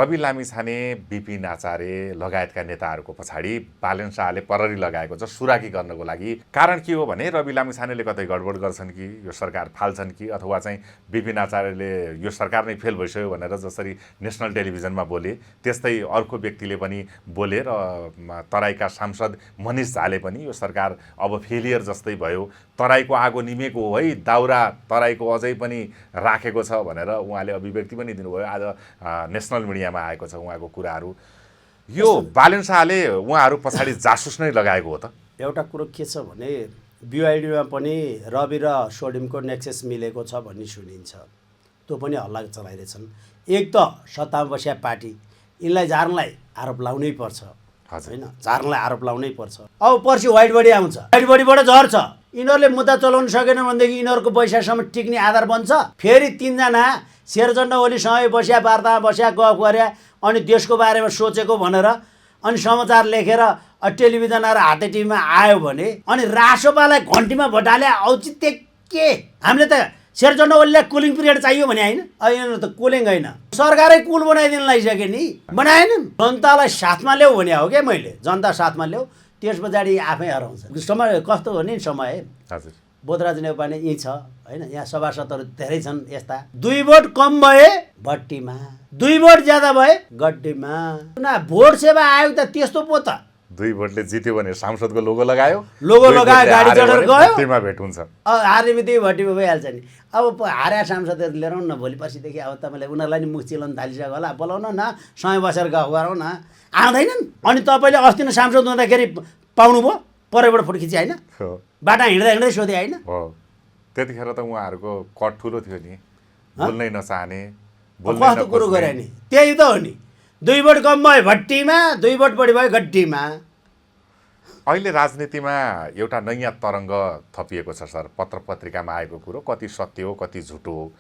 रवि लामिछाने, बिपिन आचार्य लगायतका नेताहरूको पछाडि बालेन शाहले पररी लगाएको छ सुराकी गर्नको लागि। कारण के हो भने रवि लामिछानेले कतै गडबड गर्छन् कि यो सरकार फाल्छन् कि अथवा चाहिँ बिपिन आचार्यले यो सरकार नै फेल भइसक्यो भनेर जसरी नेसनल टेलिभिजनमा बोले त्यस्तै अर्को व्यक्तिले पनि बोले र तराईका सांसद मनिष झाले पनि यो सरकार अब फेलियर जस्तै भयो, तराईको आगो निमेको हो है, दाउरा तराईको अझै पनि राखेको छ भनेर उहाँले अभिव्यक्ति पनि दिनुभयो। आज नेसनल मिडियामा आएको छ उहाँको कुराहरू। यो बालेन शाहले उहाँहरू पछाडि जासुस नै लगाएको हो त? एउटा कुरो के छ भने बिवाइडीमा पनि रवि र सोडियमको नेक्सस मिलेको छ भन्ने सुनिन्छ, त्यो पनि हल्ला चलाइरहेछन्। एक त सत्तामा बसेका पार्टी यिनलाई झार्नलाई आरोप लाउनै पर्छ होइन, झार्नलाई आरोप लाउनै पर्छ। अब पर्सि व्हाइट बडी आउँछ, व्हाइट बडीबाट झर्छ, यिनीहरूले मुद्दा चलाउन सकेन भनेदेखि यिनीहरूको पैसासम्म टिक्ने आधार बन्छ। फेरि तिनजना शेरचण्ड ओलीसँगै बस्या, वार्तामा बस्या, गफ गरे अनि देशको बारेमा सोचेको भनेर अनि समाचार लेखेर टेलिभिजन आएर हाते टिभीमा आयो भने अनि रासोपालाई घन्टीमा भटाले औचित्य के? हामीले त शेरचण्ड ओलीलाई कुलिङ पिरियड चाहियो भने होइन, यिनीहरू त कुलिङ होइन, सरकारै कुल बनाइदिन लागिसक्यो नि, बनाएनन्। जनतालाई साथमा ल्याऊ भने हो क्या मैले, जनता साथमा ल्याऊ, त्यस पछाडि आफै हराउँछ। समय कस्तो हो नि, समय हजुर बोधराज नेउपाने यहीँ छ होइन, यहाँ सभासदहरू धेरै छन् यस्ता। 2 भोट कम भए भट्टीमा, 2 भोट ज्यादा भए गड्डीमा। भोट सेवा आयोग त त्यस्तो पो त, 2 भोटले जित्यो भने सांसदको लोगो लगायो, लोगो लगायो, गाडी चढेर गयो, भट्टीमा भेट हुन्छ। हारेमी त्यही भट्टीमा भइहाल्छ नि। अब हारेर सांसदहरू लिएर न भोलि पर्सिदेखि अब तपाईँलाई उनीहरूलाई नि मुख चिलाउन थालिसक्यो होला, बोलाउन न, सँगै बसेर गफ गरौँ न, आउँदैनन्। अनि तपाईँले अस्ति नै सांसद हुँदाखेरि पाउनुभयो परैबाट फोटो खिची होइन, बाटा हिँड्दा हिँड्दै सोधे होइन हो, त्यतिखेर त उहाँहरूको कट ठुलो थियो नि, बोल्नै नचाहने, कस्तो कुरो गरे नि, त्यही त हो नि। 2 भोट कम भयो भट्टीमा, 2 भोट बढी भयो गड्डीमा। अहिले राजनीतिमा एउटा नयाँ तरङ्ग थपिएको छ सर, पत्र पत्रिकामा आएको कुरो कति सत्य हो कति झुटो हो।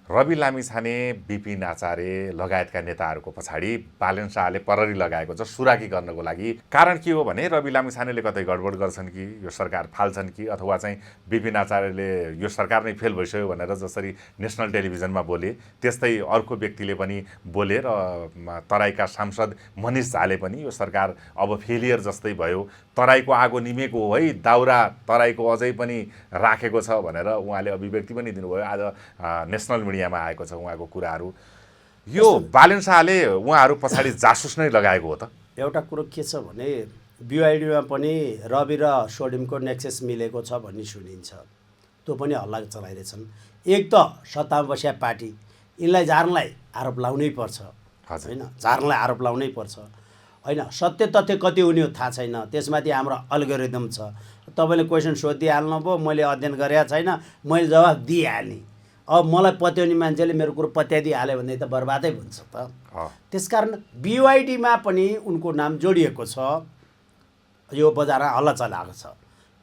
रवि लामिछाने, बिपिन आचार्य लगायतका नेताहरूको पछाडि बालेन शाहले पररी लगाएको छ सुराकी गर्नको लागि। कारण के हो भने रवि लामिछानेले कतै गडबड गर्छन् कि यो सरकार फाल्छन् कि अथवा चाहिँ बिपिन आचार्यले यो सरकार नै फेल भइसक्यो भनेर जसरी नेसनल टेलिभिजनमा बोले त्यस्तै अर्को व्यक्तिले पनि बोले र तराईका सांसद मनिष झाले पनि यो सरकार अब फेलियर जस्तै भयो, तराईको आगो निमेको हो है, दाउरा तराईको अझै पनि राखेको छ भनेर उहाँले अभिव्यक्ति पनि दिनुभयो। आज नेसनल मिडियामा आएको छ उहाँको कुराहरू। यो बालेन शाहले उहाँहरू पछाडि जासुस नै लगाएको हो त? एउटा कुरो के छ भने बिवाइडीमा पनि रवि र सोडियमको नेक्सस मिलेको छ भन्ने सुनिन्छ, त्यो पनि हल्ला चलाइरहेछन्। एक त सत्तामा बसेका पार्टी यिनलाई झार्नलाई आरोप लाउनै पर्छ होइन, झार्नलाई आरोप लाउनै पर्छ होइन। सत्य तथ्य कति हुने हो थाहा छैन, त्यसमाथि हाम्रो अल्गोरिदम छ। तपाईँले क्वेसन सोधिहाल्नुभयो, मैले अध्ययन गरेका छैन, मैले जवाफ दिइहालेँ। अब मलाई पत्याउने मान्छेले मेरो कुरो पत्याइदिइहाल्यो भने त बर्बादै हुन्छ त। त्यसकारण बिवाइडीमा पनि उनको नाम जोडिएको छ, यो बजारमा हल्ला चलाएको छ,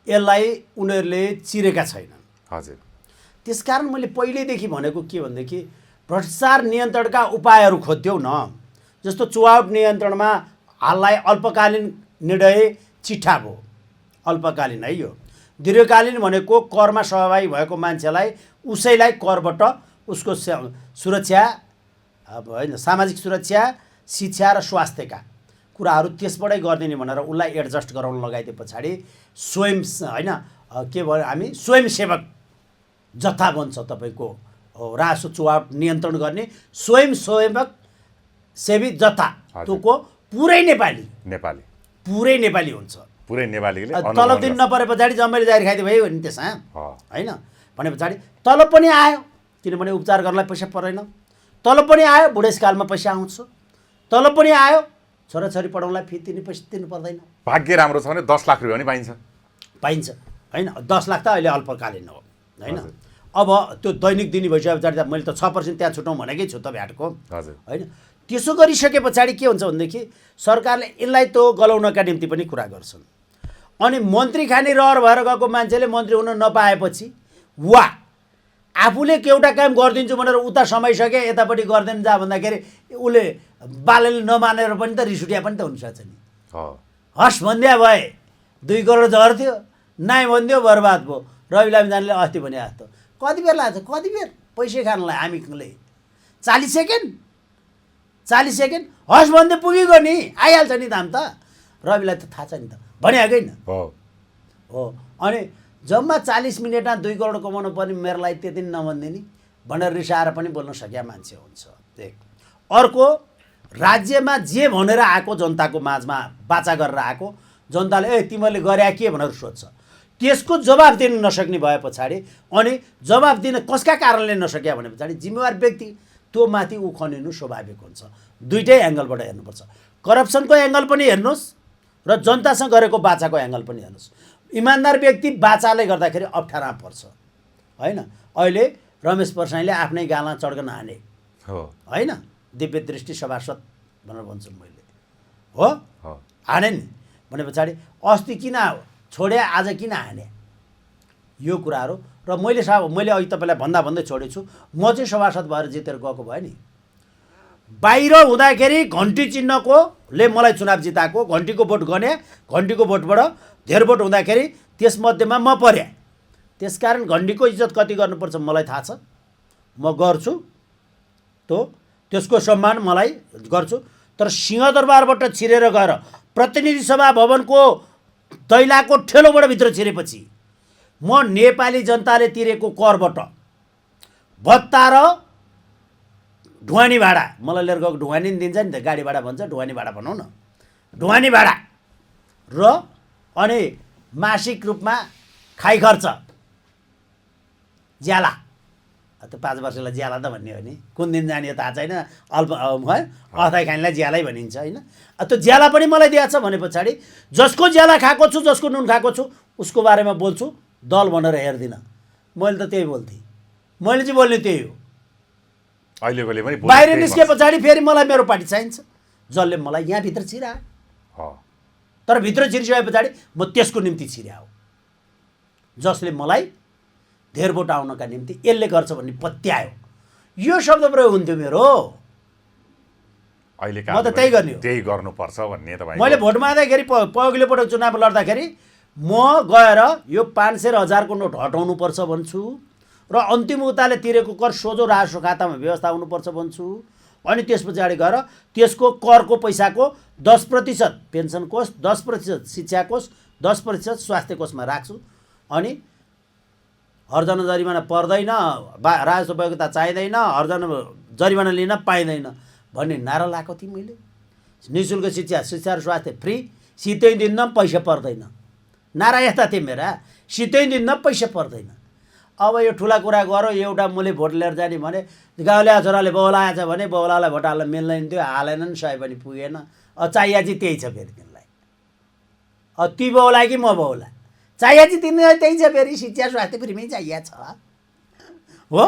यसलाई उनीहरूले चिरेका छैनन्। हजुर, त्यसकारण मैले पहिल्यैदेखि भनेको के भनेदेखि भ्रष्टाचार नियन्त्रणका उपायहरू खोज्यौँ न। जस्तो चुनाव नियन्त्रणमा हाललाई अल्पकालीन निर्णय चिठा भयो, अल्पकालीन है। यो दीर्घकालीन भनेको करमा सहभागी भएको मान्छेलाई उसैलाई करबाट उसको सुरक्षा अब होइन, सामाजिक सुरक्षा, शिक्षा र स्वास्थ्यका कुराहरू त्यसबाटै गरिदिने भनेर उसलाई एडजस्ट गराउन लगाइदिए पछाडि स्वयं होइन के भयो, हामी स्वयंसेवक जथा बन्छ तपाईँको रासो चुनाव नियन्त्रण गर्ने स्वयंसेवक सेवी जथा, त्योको पुरै नेपाली पुरै नेपाली हुन्छ। पुरै नेपालीले तलब दिन नपरे पछाडि जम्मैले जारी खाइदियो भयो नि त्यसमा होइन भने पछाडि तलब पनि आयो, किनभने उपचार गर्नलाई पैसा परेन, तलब पनि आयो, बुढेसकालमा पैसा आउँछ, तलब पनि आयो, छोराछोरी पढाउनलाई फी तिर्ने पैसा तिर्नु पर्दैन। भाग्य राम्रो छ भने 10 लाख रुपियाँ पनि पाइन्छ होइन। 10 लाख त अहिले अल्पकालीन हो होइन। अब त्यो दैनिक दिने भइसके पछाडि मैले त 6% त्यहाँ छुटाउँ भनेकै छु त भ्याटको होइन। त्यसो गरिसके पछाडि के हुन्छ भनेदेखि सरकारले यसलाई त गलाउनका निम्ति पनि कुरा गर्छन्। अनि मन्त्री खाने रहर भएर गएको मान्छेले मन्त्री हुन नपाएपछि वा आफूले एउटा काम गरिदिन्छु भनेर उता समाइसके यतापट्टि गर्दैन जा भन्दाखेरि उसले बालेले नमानेर पनि त रिस उठ्या पनि त हुनसक्छ नि। हस् भन्दिया भए 2 करोड झर्थ्यो, नाइ भनिदियो बर्बाद भयो। रवि लामिछानेले अस्ति भने जस्तो कति बेर लाग्छ, कति बेर पैसा खानलाई हामीले 40 सेकेन्ड 40 सेकेन्ड हस् भन्दै पुगेको नि, आइहाल्छ नि दाम त। रविलाई त थाहा छ नि त, भनिहाल्कै न हो। अनि जम्मा 40 मिनटमा 2 करोड कमाउनु पर्ने मेरो लागि त्यति नभनिदिने भनेर रिसाएर पनि बोल्न सकिया मान्छे हुन्छ। एक अर्को, राज्यमा जे भनेर आएको जनताको माझमा बाचा गरेर आएको, जनताले ए तिमीहरूले गरे के भनेर सोध्छ। त्यसको जवाब दिन नसक्ने भए पछाडि अनि जवाब दिन कसका कारणले नसक्या भने पछाडि जिम्मेवार व्यक्ति त्यो माथि उखनिनु स्वाभाविक हुन्छ। दुईटै एङ्गलबाट हेर्नुपर्छ। करप्सनको एङ्गल पनि हेर्नुहोस् र जनतासँग गरेको बाचाको एङ्गल पनि हेर्नुहोस्। इमान्दार व्यक्ति बाचाले गर्दाखेरि अप्ठ्यारा पर्छ होइन। अहिले रमेश पर्साईले आफ्नै गाला चड्कन हाने होइन, दिव्य दृष्टि सभासद भनेर भन्छु मैले हो, हाने नि भने पछाडि अस्ति किन छोडे, आज किन हाने, यो कुराहरू। र मैले अघि तपाईँलाई भन्दै छोडेछु, म चाहिँ सभासद भएर जितेर गएको भएँ नि। बाहिर हुँदाखेरि घन्टी चिन्हकोले मलाई चुनाव जिताएको, घन्टीको भोट गने, घन्टीको भोटबाट धेर भोट हुँदाखेरि त्यसमध्येमा म परेँ। त्यसकारण घन्टीको इज्जत कति गर्नुपर्छ मलाई थाहा छ, म गर्छु, त्यसको सम्मान मलाई गर्छु। तर सिंहदरबारबाट छिरेर गएर प्रतिनिधि सभा भवनको दैलाको ठेलोबाट भित्र छिरेपछि म नेपाली जनताले तिरेको करबाट भत्ता र ढुवानी भाडा, मलाई लिएर गएको ढुवानी नि दिन्छ नि त, गाडी भाडा भन्छ, ढुवानी भाडा भनौँ न, ढुवानी भाडा र अनि मासिक रूपमा खाइ खर्च ज्याला, त्यो 5 वर्षलाई ज्याला त भन्ने हो नि, कुन दिन जाने थाहा छैन, है अथाइ खानेलाई ज्यालै भनिन्छ होइन। त्यो ज्याला पनि मलाई दिएको छ भने पछाडि जसको ज्याला खाएको छु, जसको नुन खाएको छु उसको बारेमा बोल्छु, दल भनेर हेर्दिनँ। मैले त त्यही बोल्थेँ, मैले चाहिँ बोल्ने त्यही हो। बाहिर निस्के पछाडि फेरि मलाई मेरो पार्टी चाहिन्छ, जसले मलाई यहाँभित्र छिरायो। तर भित्र छिरिसके पछाडि म त्यसको निम्ति छिर्या हो, जसले मलाई धेर भोट आउनका निम्ति यसले गर्छ भन्ने पत्यायो। यो शब्द प्रयोग हुन्थ्यो मेरो, म त त्यही गर्ने हो, त्यही गर्नुपर्छ भन्ने तपाईँ। मैले भोट माग्दाखेरि पछिल्लो पटक चुनाव लड्दाखेरि म गएर यो 500 र 1000को नोट हटाउनुपर्छ भन्छु र अन्तिम उताले तिरेको कर सोझो राजस्व खातामा व्यवस्था हुनुपर्छ भन्छु। अनि त्यस पछाडि गएर त्यसको करको पैसाको 10% पेन्सन कोष, 10% शिक्षा कोष, 10% स्वास्थ्य कोषमा राख्छु। अनि हरजना जरिमाना पर्दैन, राजस्व उपयोगिता चाहिँदैन, हरजना जरिमाना लिन पाइँदैन भन्ने नारा लगाएको थिएँ मैले। निःशुल्क शिक्षा र स्वास्थ्य फ्री, सितै दिन्न पैसा पर्दैन, नारा यस्ता थिए मेरा, सितै दिन्न पैसा पर्दैन। अब यो ठुला कुरा गर, एउटा मैले भोट लिएर जाने भने गाउँले छोराले बौलाएछ भने बौलालाई भोट हाल्न मिल्दैन थियो, हालेनन्, सय पनि पुगेन। चाहिया चाहिँ त्यही छ फेरि तिमीलाई, ती बौला कि म बौला, चाहिया चाहिँ तिमीलाई त्यही छ फेरि, शिक्षा स्वास्थ्य फ्रीमै चाहिया छ हो,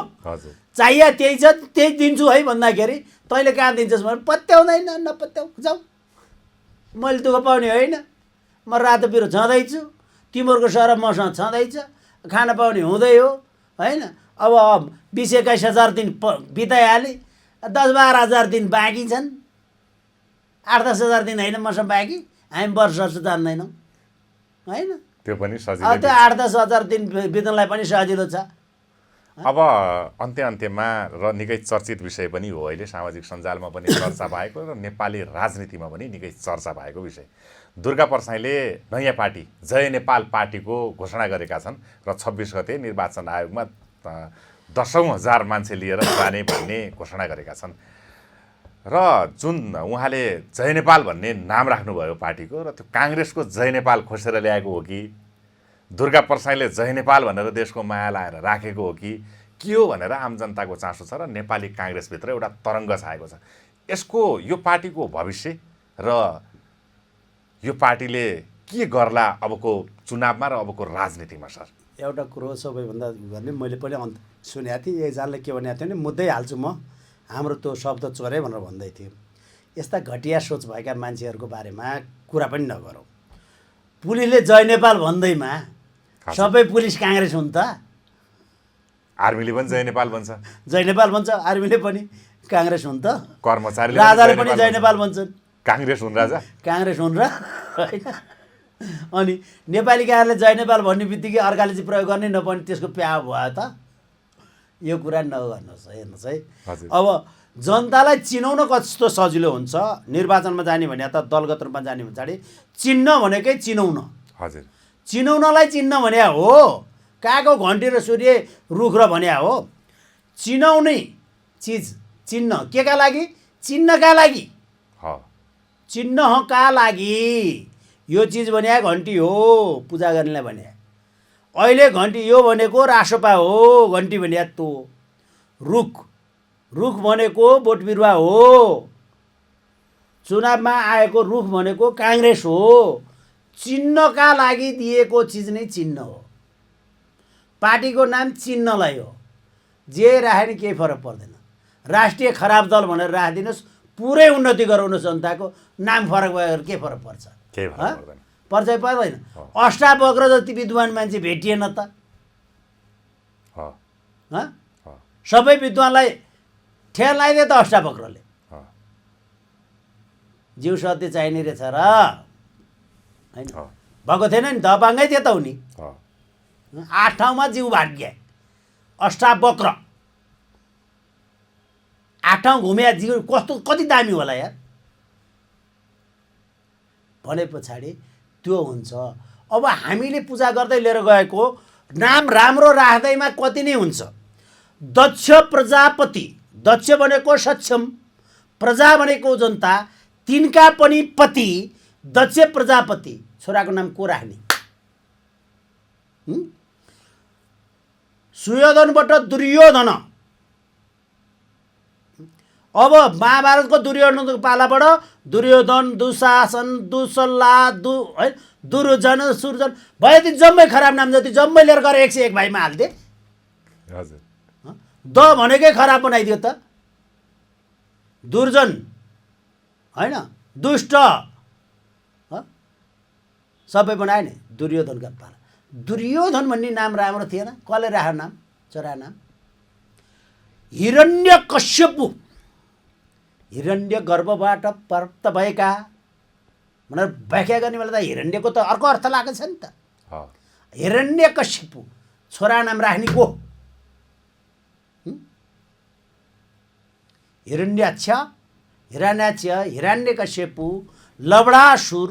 चाहिया त्यही छ, त्यही दिन्छु है भन्दाखेरि तैँले कहाँ दिन्छस् भने पत्याउँदैन, नपत्याउ जाऊ, मैले दुःख पाउने होइन, म रातो पिरो छँदैछु, तिमीहरूको सर मसँग छँदैछ, खान पाउने हुँदै हो होइन। अब 20-21 हजार दिन बिताइहालेँ, 10-12 हजार दिन बाँकी छन्, 8-10 हजार दिन होइन मसँग बाँकी, हामी वर्ष जान्दैनौँ होइन। त्यो पनि सजिलो, त्यो 8-10 हजार दिन बित्नलाई पनि सजिलो छ। अब अन्त्यमा र निकै चर्चित विषय पनि हो, अहिले सामाजिक सञ्जालमा पनि चर्चा भएको र नेपाली राजनीतिमा पनि निकै चर्चा भएको विषय, दुर्गा पर्साईले नयाँ पार्टी जय नेपाल पार्टीको घोषणा गरेका छन् र 26 गते निर्वाचन आयोगमा 10,000 मान्छे लिएर जाने भन्ने घोषणा गरेका छन्। र जुन उहाँले जय नेपाल भन्ने नाम राख्नुभयो पार्टीको, र त्यो काङ्ग्रेसको जय नेपाल खोसेर ल्याएको हो कि दुर्गा पर्साईले जय नेपाल भनेर देशको माया लाएर राखेको हो कि के हो भनेर आम जनताको चासो छ र नेपाली काङ्ग्रेसभित्र एउटा तरङ्ग छाएको छ। यसको यो पार्टीको भविष्य र यो पार्टीले के गर्ला अबको चुनावमा र अबको राजनीतिमा सर? एउटा कुरो सबैभन्दा गर्ने, मैले पनि सुनेको थिएँ, एकजनाले के भनेको थियो भने मुद्दै हाल्छु म, हाम्रो त्यो शब्द चोरे भनेर भन्दै थियो। यस्ता घटिया सोच भएका मान्छेहरूको बारेमा कुरा पनि नगरौँ। पुलिसले जय नेपाल भन्दैमा सबै पुलिस काङ्ग्रेस हुन् त? आर्मीले पनि जय नेपाल भन्छ, जय नेपाल भन्छ, आर्मीले पनि काङ्ग्रेस हुन् त? कर्मचारीले राजाले पनि जय नेपाल भन्छन्, काङ्ग्रेस हुन् राजा, काङ्ग्रेस हुन् र होइन। अनि नेपाली काङ्ग्रेसले जय नेपाल भन्ने बित्तिकै अर्काले चाहिँ प्रयोग गर्ने नपर्ने त्यसको प्या भयो त? यो कुरा नगर्नुहोस्, हेर्नुहोस् है। अब जनतालाई चिनाउन कस्तो सजिलो हुन्छ। निर्वाचनमा जाने भने त दलगत रूपमा जाने पछाडि चिन्न भनेकै चिनाउन, हजुर चिनाउनलाई चिन्न भने हो। कागो घन्टी र सूर्य रुख र भने हो। चिनाउने चिज चिन्ह केका लागि? चिन्हका लागि, चिन्हका लागि। यो चिज भने घन्टी हो, पूजा गर्नेलाई भने। अहिले घन्टी यो भनेको रासोपा हो, घन्टी भने तो रुख, रुख भनेको बोट बिरुवा हो। चुनावमा आएको रुख भनेको काङ्ग्रेस हो। चिन्हका लागि दिएको चिज नै चिन्ह हो। पार्टीको नाम चिन्हलाई हो। जे राखे नि केही फरक पर्दैन। राष्ट्रिय खराब दल भनेर राखिदिनुहोस्, पुरै उन्नति गराउनुहोस् जनताको। नाम फरक भएर के फरक पर्छ? केही फरक पर्दैन। पर्छ पर्दैन। अष्टावक्र जति विद्वान मान्छे भेटिएन त। सबै विद्वानलाई ठेल लगाइदियो त अष्टावक्रले। जिउ सत्य चाहिने रहेछ र होइन? भएको थिएन नि त, बाङ्गै थियो त उनी। 8 ठाउँमा जिउ भाग्य अष्टावक्र। 8 ठाउँ घुमे जिउ कस्तो कति दामी होला यार भने पछाडि त्यो हुन्छ। अब हामीले पूजा गर्दै लिएर गएको नाम राम्रो राख्दैमा कति नै हुन्छ। दक्ष प्रजापति, दक्ष भनेको सक्षम, प्रजा भनेको जनता, तिनका पनि पति दक्ष प्रजापति। छोराको नाम को राख्ने? सुयोधनबाट दुर्योधन। अब महाभारतको दुर्योधनको पालाबाट दुर्योधन, दुशासन, दुसल्ला, दुर्योधन, सुरजन भयो। ती जम्मै खराब नाम जति जम्मै लिएर गएर 101 भाइमा हाल्थे। हजुर द भनेकै खराब बनाइदियो त। दुर्जन होइन, दुष्ट सबै बनायो नि दुर्योधनका पाला। दुर्योधन भन्ने नाम राम्रो थिएन। कसले राख्यो नाम? छोरा नाम हिरण्यकश्यपु। हिरण्य गर्भबाट प्राप्त भएका भनेर व्याख्या गर्ने बेला त हिरण्यको त अर्को अर्थ लागेको छ नि त। हिरण्यकश्यपु छोरा नाम राख्ने को? हिरण्याक्ष, हिरण्याक्ष, हिरण्यकश्यपु, लवणासुर,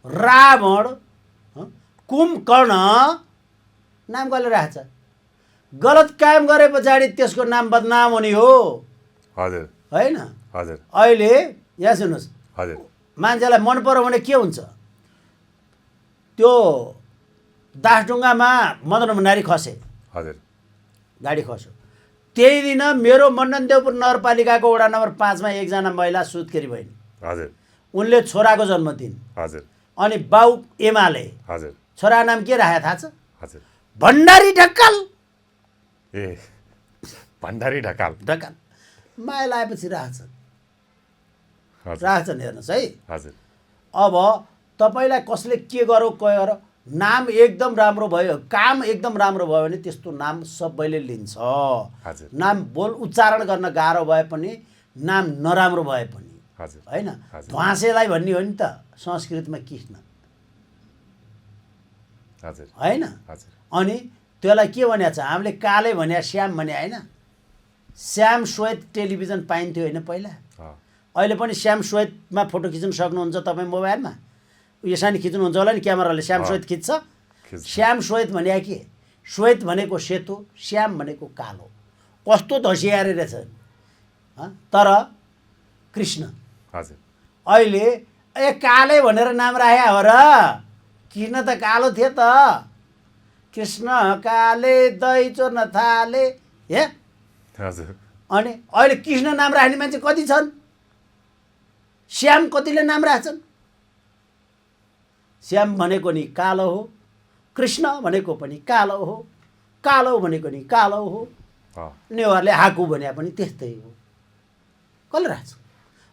रावण, कुम्भकर्ण नाम कसले राख्छ? गलत काम गरे पछाडि त्यसको नाम बदनाम हुने हो। हजुर होइन? हजुर अहिले यहाँ सुन्नुहोस्, हजुर मान्छेलाई मन पर्यो भने के हुन्छ? त्यो दासढुङ्गामा मदन भण्डारी खसे। हजुर गाडी खस्यो। त्यही दिन मेरो मण्डनदेवपुर नगरपालिकाको वडा नम्बर 5 मा एकजना महिला सुत्केरी भइन्। हजुर उनले छोराको जन्मदिन। हजुर अनि बाउ एमाले हजुर छोरा नाम के राखे थाहा छ? हजुर भण्डारी ढक्कल। ए भण्डारी ढकाल। ढक्कल माया लगाएपछि राख्छन्। हजुर राख्छन्, हेर्नुहोस् है। हजुर अब तपाईँलाई कसले के गरौँ के गर, नाम एकदम राम्रो भयो, काम एकदम राम्रो भयो भने त्यस्तो नाम सबैले लिन्छ। हजुर नाम बोल उच्चारण गर्न गाह्रो भए पनि, नाम नराम्रो भए पनि हजुर होइन। हजुर। ध्वासेलाई भन्ने हो नि त संस्कृतमा कृष्ण हजुर होइन। हजुर अनि त्यसलाई के भनेको छ? हामीले काले भने श्याम भने होइन। श्याम श्वेत टेलिभिजन पाइन्थ्यो होइन पहिला? अहिले पनि श्याम श्वेतमा फोटो खिच्न सक्नुहुन्छ तपाईँ मोबाइलमा। यसरी खिच्नुहुन्छ होला नि, क्यामेराले श्याम श्वेत खिच्छ। श्याम श्वेत भने के? श्वेत भनेको सेतो, श्याम भनेको कालो। कस्तो धसियारे रहेछ। तर कृष्ण हजुर अहिले काले भनेर नाम राखे हो र? कृष्ण त कालो थियो त। कृष्ण काले दही चोर्न थाले हे। हजुर अनि अहिले कृष्ण नाम राख्ने मान्छे कति छन्? श्याम कतिले नाम राख्छन्? श्याम भनेको नि कालो हो, कृष्ण भनेको पनि कालो हो, कालो भनेको नि कालो हो। नेवारले हाकु भने पनि त्यस्तै हो। कसले राख्छ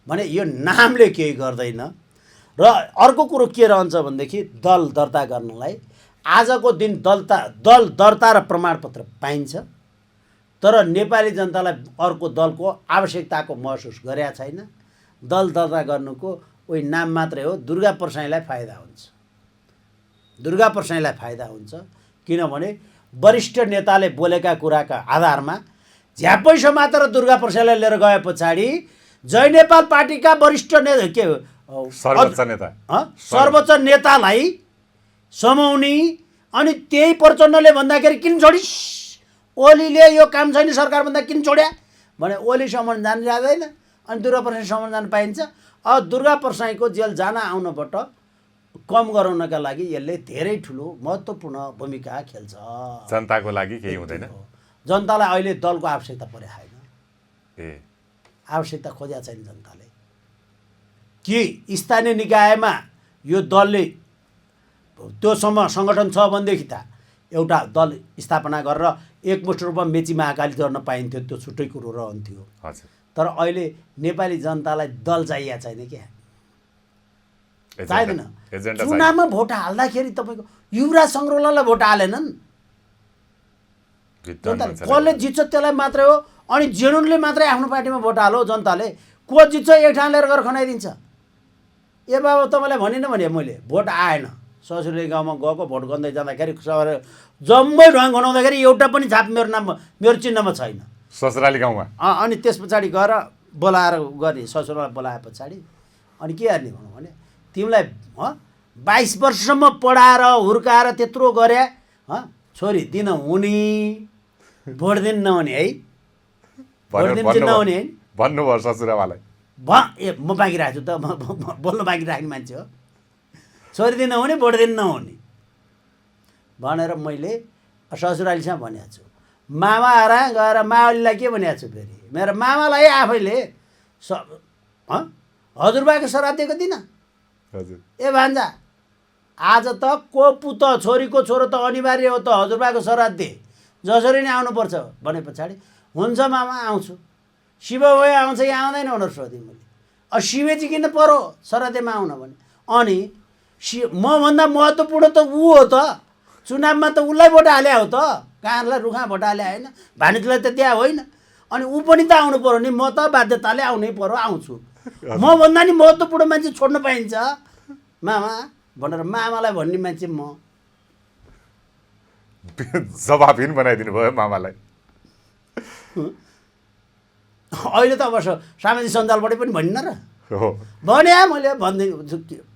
भने यो नामले केही गर्दैन। र अर्को कुरो के रहन्छ भनेदेखि दल दर्ता गर्नलाई आजको दिन दल दर्ता र प्रमाणपत्र पाइन्छ। तर नेपाली जनतालाई अर्को दलको आवश्यकताको महसुस गरेका छैन। दल दर्ता गर्नुको उही नाम मात्रै हो। दुर्गा प्रसाईलाई फाइदा हुन्छ। दुर्गा प्रसाईलाई फाइदा हुन्छ किनभने वरिष्ठ नेताले बोलेका कुराका आधारमा झ्यापै समातेर दुर्गा प्रसादलाई लिएर गए पछाडि जय नेपाल पार्टीका वरिष्ठ के सर्वोच्च नेता सर्वोच्च नेतालाई समाउने अनि त्यही प्रचण्डले भन्दाखेरि किन छोडिस्, ओलीले यो काम छैन सरकार भन्दा किन छोड्या भने ओलीसम्म जान जाँदैन अनि दुर्गा प्रसाईसम्म जान पाइन्छ। अब दुर्गा प्रसाईको जेल जान आउनबाट कम गराउनका लागि यसले धेरै ठुलो महत्त्वपूर्ण भूमिका खेल्छ। जनताको लागि केही हुँदैन। जनतालाई अहिले दलको आवश्यकता परे छैन, ए आवश्यकता खोज्या छैन जनताले। कि स्थानीय निकायमा यो दलले त्योसम्म सङ्गठन छ भनेदेखि त एउटा दल स्थापना गरेर एकमुष्ट रूपमा मेची महाकाली गर्न पाइन्थ्यो, त्यो छुट्टै कुरो रहन्थ्यो। हजुर तर अहिले नेपाली जनतालाई दल चाहिएको छैन क्या, चाहिँदैन। चुनावमा भोट हाल्दाखेरि तपाईँको युवराज सङ्ग्रौलालाई भोट हालेनन् जनताले, कसले जित्छ त्यसलाई मात्रै हो। अनि जेनुनले मात्रै आफ्नो पार्टीमा भोट हालो जनताले, को जित्छ एक ठाउँ लिएर गएर खनाइदिन्छ। ए बाबा तपाईँलाई भनेन भने मैले भोट आएन, ससुरले गाउँमा गएको भोट गर्दै जाँदाखेरि जम्मै ढुवाङ गनाउँदाखेरि एउटा पनि छाप मेरो चिन्हमा छैन ससुराली गाउँमा। अनि त्यस पछाडि गएर बोलाएर गर्ने, ससुरालाई बोलाए पछाडि अनि के गर्ने भनौँ भने तिमीलाई 22 वर्षसम्म पढाएर हुर्काएर त्यत्रो गरे छोरी दिन हुने भोट दिन नहुने है, भोट दिन चाहिँ नहुने है भन्नुभयो ससुरावालाई। म बाँकी राख्छु त, बोल्नु बाँकी राख्ने मान्छे हो। छोरी दिन नहुने भोट दिन नहुने भनेर मैले ससुरालीसँग भनेको छु। मामा हरा गएर मावलीलाई के भनेको छु फेरि, मेरो मामालाई आफैले हजुरबाको श्राद्ध दिएको दिन हजुर ए भान्जा आज त को पुत छोरीको छोरो त अनिवार्य हो त हजुरबाको श्राद्ध दे, जसरी नै आउनुपर्छ भने पछाडि हुन्छ मामा आउँछु। शिव भए आउँछ कि आउँदैन भनेर सोधेँ मैले। शिवजी किन परो श्राद्धमा आउन भने, अनि मभन्दा महत्त्वपूर्ण त ऊ हो त, चुनावमा त उसलाई भोट हाले हो त, काँडलाई रुखा भोट हाले होइन, भानिजलाई त त्यहाँ होइन। अनि ऊ पनि त आउनु पऱ्यो नि, म त बाध्यताले आउनै पऱ्यो, आउँछु। मभन्दा नि महत्त्वपूर्ण मान्छे छोड्न पाइन्छ मामा भनेर मामालाई भन्ने मान्छे म। जवाबहीन बनाइदिनु भयो मामालाई। अहिले त अब सामाजिक सञ्जालबाटै पनि भनिन र, हो भने मैले भनिदिनु।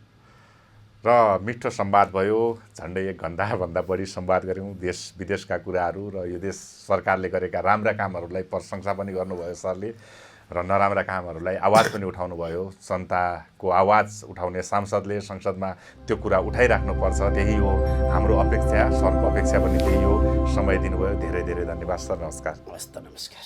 र मिठो संवाद भयो, झन्डै 1 घन्टाभन्दा बढी संवाद गऱ्यौँ। देश विदेशका कुराहरू र यो देश सरकारले गरेका राम्रा कामहरूलाई प्रशंसा पनि गर्नुभयो सरले, र नराम्रा कामहरूलाई आवाज पनि उठाउनु भयो। जनताको आवाज उठाउने सांसदले संसदमा त्यो कुरा उठाइराख्नुपर्छ, त्यही हो हाम्रो अपेक्षा, सरको अपेक्षा पनि त्यही हो। समय दिनुभयो, धेरै धेरै धन्यवाद सर। नमस्कार। हस्त नमस्कार।